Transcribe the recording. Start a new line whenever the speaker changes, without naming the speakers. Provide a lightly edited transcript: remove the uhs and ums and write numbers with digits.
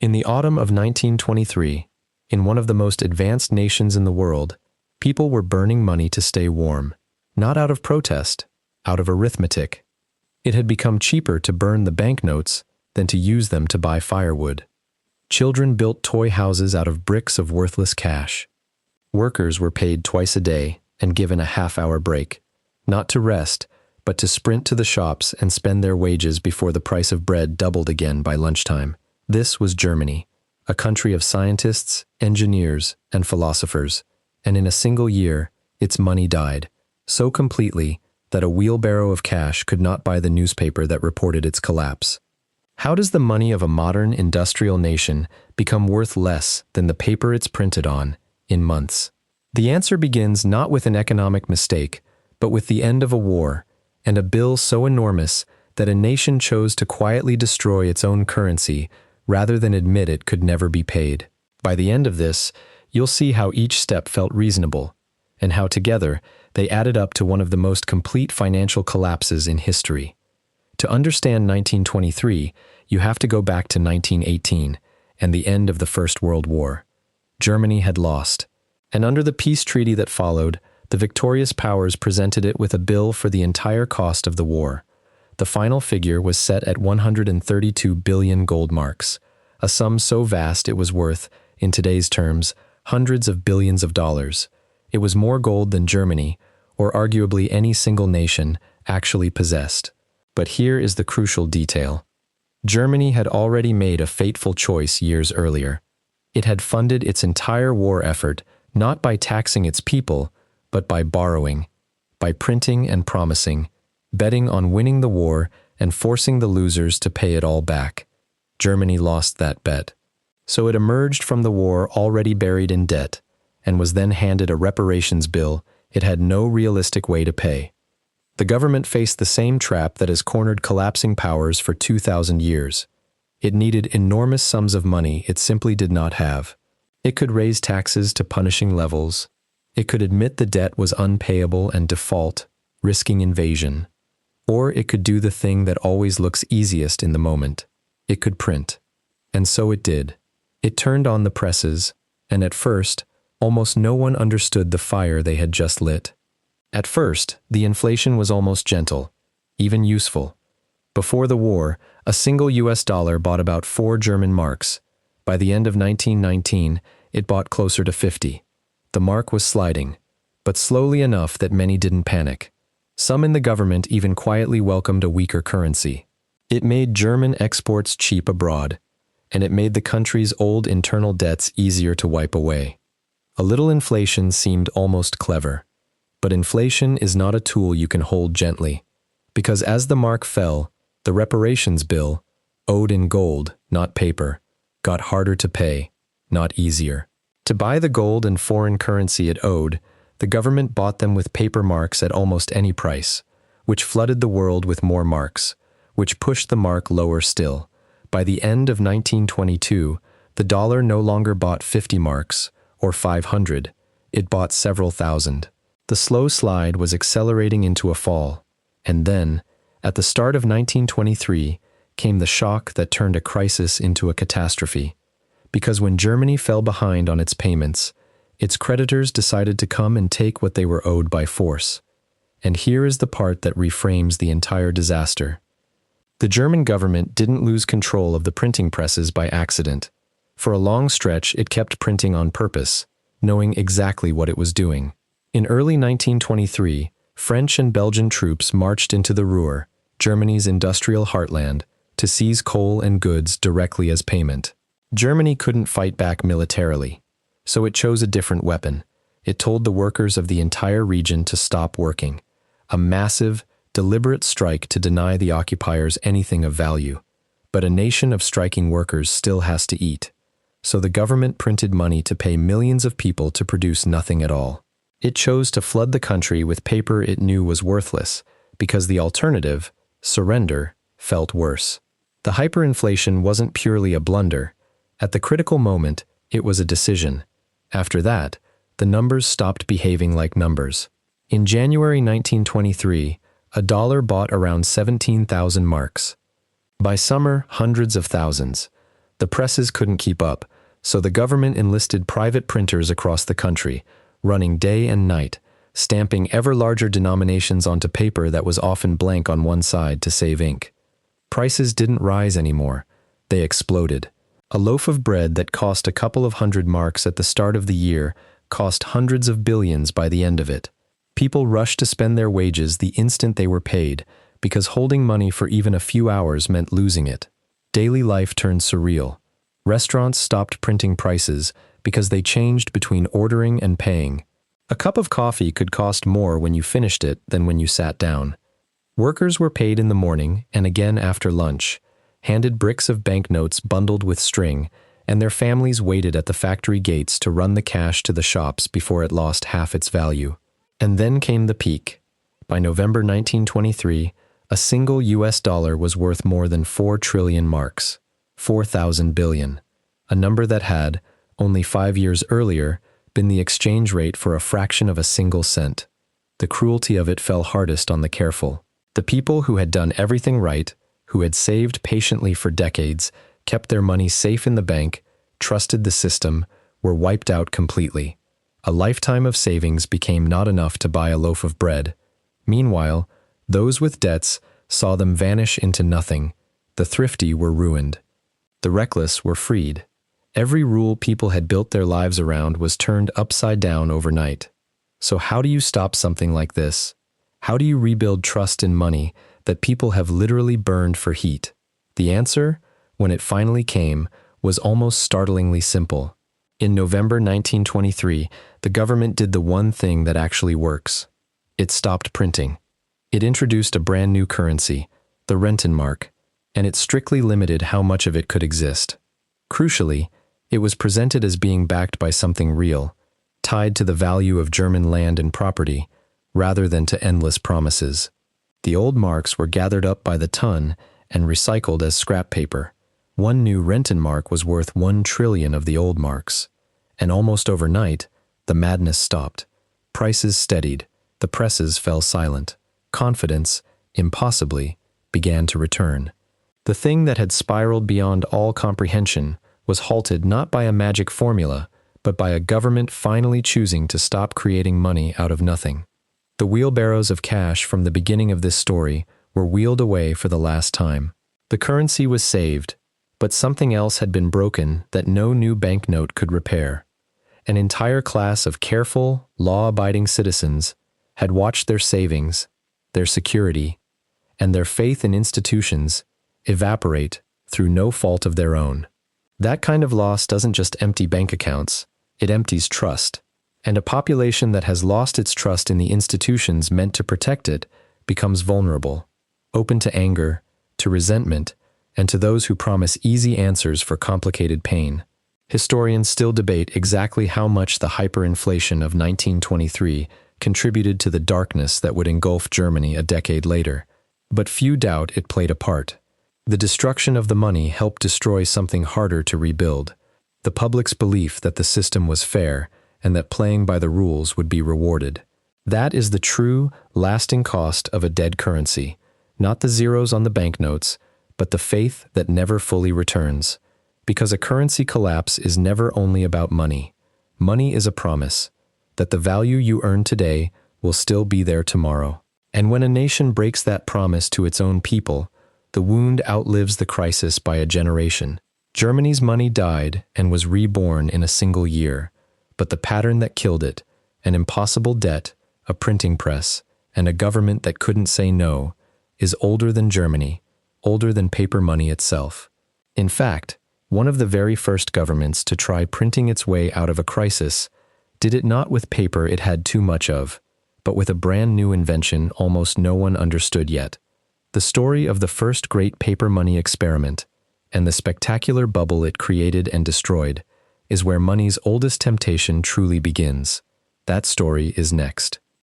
In the autumn of 1923, in one of the most advanced nations in the world, people were burning money to stay warm, not out of protest, out of arithmetic. It had become cheaper to burn the banknotes than to use them to buy firewood. Children built toy houses out of bricks of worthless cash. Workers were paid twice a day and given a half-hour break, not to rest, but to sprint to the shops and spend their wages before the price of bread doubled again by lunchtime. This was Germany, a country of scientists, engineers, and philosophers, and in a single year, its money died, so completely that a wheelbarrow of cash could not buy the newspaper that reported its collapse. How does the money of a modern industrial nation become worth less than the paper it's printed on in months? The answer begins not with an economic mistake, but with the end of a war and a bill so enormous that a nation chose to quietly destroy its own currency rather than admit it could never be paid. By the end of this, you'll see how each step felt reasonable, and how together they added up to one of the most complete financial collapses in history. To understand 1923, you have to go back to 1918 and the end of the First World War. Germany had lost, and under the peace treaty that followed, the victorious powers presented it with a bill for the entire cost of the war. The final figure was set at 132 billion gold marks, a sum so vast it was worth, in today's terms, hundreds of billions of dollars. It was more gold than Germany, or arguably any single nation, actually possessed. But here is the crucial detail. Germany had already made a fateful choice years earlier. It had funded its entire war effort not by taxing its people, but by borrowing, by printing and promising, betting on winning the war and forcing the losers to pay it all back. Germany lost that bet. So it emerged from the war already buried in debt, and was then handed a reparations bill it had no realistic way to pay. The government faced the same trap that has cornered collapsing powers for 2,000 years. It needed enormous sums of money it simply did not have. It could raise taxes to punishing levels. It could admit the debt was unpayable and default, risking invasion. Or it could do the thing that always looks easiest in the moment. It could print. And so it did. It turned on the presses, and at first, almost no one understood the fire they had just lit. At first, the inflation was almost gentle, even useful. Before the war, a single US dollar bought about 4 German marks. By the end of 1919, it bought closer to 50. The mark was sliding, but slowly enough that many didn't panic. Some in the government even quietly welcomed a weaker currency. It made German exports cheap abroad, and it made the country's old internal debts easier to wipe away. A little inflation seemed almost clever. But inflation is not a tool you can hold gently, because as the mark fell, the reparations bill, owed in gold, not paper, got harder to pay, not easier. To buy the gold and foreign currency it owed, the government bought them with paper marks at almost any price, which flooded the world with more marks, which pushed the mark lower still. By the end of 1922, the dollar no longer bought 50 marks, or 500, it bought several thousand. The slow slide was accelerating into a fall, and then, at the start of 1923, came the shock that turned a crisis into a catastrophe. Because when Germany fell behind on its payments, its creditors decided to come and take what they were owed by force. And here is the part that reframes the entire disaster. The German government didn't lose control of the printing presses by accident. For a long stretch, it kept printing on purpose, knowing exactly what it was doing. In early 1923, French and Belgian troops marched into the Ruhr, Germany's industrial heartland, to seize coal and goods directly as payment. Germany couldn't fight back militarily, so it chose a different weapon. It told the workers of the entire region to stop working, a massive, deliberate strike to deny the occupiers anything of value. But a nation of striking workers still has to eat, so the government printed money to pay millions of people to produce nothing at all. It chose to flood the country with paper it knew was worthless, because the alternative, surrender, felt worse. The hyperinflation wasn't purely a blunder. At the critical moment, it was a decision. After that, the numbers stopped behaving like numbers. In January 1923, a dollar bought around 17,000 marks. By summer, hundreds of thousands. The presses couldn't keep up, so the government enlisted private printers across the country, running day and night, stamping ever larger denominations onto paper that was often blank on one side to save ink. Prices didn't rise anymore. They exploded. A loaf of bread that cost a couple of hundred marks at the start of the year cost hundreds of billions by the end of it. People rushed to spend their wages the instant they were paid, because holding money for even a few hours meant losing it. Daily life turned surreal. Restaurants stopped printing prices because they changed between ordering and paying. A cup of coffee could cost more when you finished it than when you sat down. Workers were paid in the morning and again after lunch, handed bricks of banknotes bundled with string, and their families waited at the factory gates to run the cash to the shops before it lost half its value. And then came the peak. By November 1923, a single US dollar was worth more than 4 trillion marks, 4,000 billion, a number that had, only 5 years earlier, been the exchange rate for a fraction of a single cent. The cruelty of it fell hardest on the careful. The people who had done everything right, who had saved patiently for decades, kept their money safe in the bank, trusted the system, were wiped out completely. A lifetime of savings became not enough to buy a loaf of bread. Meanwhile, those with debts saw them vanish into nothing. The thrifty were ruined. The reckless were freed. Every rule people had built their lives around was turned upside down overnight. So how do you stop something like this? How do you rebuild trust in money that people have literally burned for heat? The answer, when it finally came, was almost startlingly simple. In November 1923, the government did the one thing that actually works. It stopped printing. It introduced a brand new currency, the Rentenmark, and it strictly limited how much of it could exist. Crucially, it was presented as being backed by something real, tied to the value of German land and property, rather than to endless promises. The old marks were gathered up by the ton and recycled as scrap paper. One new Rentenmark was worth 1 trillion of the old marks. And almost overnight, the madness stopped. Prices steadied. The presses fell silent. Confidence, impossibly, began to return. The thing that had spiraled beyond all comprehension was halted not by a magic formula, but by a government finally choosing to stop creating money out of nothing. The wheelbarrows of cash from the beginning of this story were wheeled away for the last time. The currency was saved, but something else had been broken that no new banknote could repair. An entire class of careful, law-abiding citizens had watched their savings, their security, and their faith in institutions evaporate through no fault of their own. That kind of loss doesn't just empty bank accounts, it empties trust. And a population that has lost its trust in the institutions meant to protect it becomes vulnerable, open to anger, to resentment, and to those who promise easy answers for complicated pain. Historians still debate exactly how much the hyperinflation of 1923 contributed to the darkness that would engulf Germany a decade later, but few doubt it played a part. The destruction of the money helped destroy something harder to rebuild, the public's belief that the system was fair and that playing by the rules would be rewarded. That is the true, lasting cost of a dead currency, not the zeros on the banknotes, but the faith that never fully returns. Because a currency collapse is never only about money. Money is a promise that the value you earn today will still be there tomorrow. And when a nation breaks that promise to its own people, the wound outlives the crisis by a generation. Germany's money died and was reborn in a single year, but the pattern that killed it, an impossible debt, a printing press, and a government that couldn't say no, is older than Germany, older than paper money itself. In fact, one of the very first governments to try printing its way out of a crisis did it not with paper it had too much of, but with a brand new invention almost no one understood yet. The story of the first great paper money experiment, and the spectacular bubble it created and destroyed, is where money's oldest temptation truly begins. That story is next.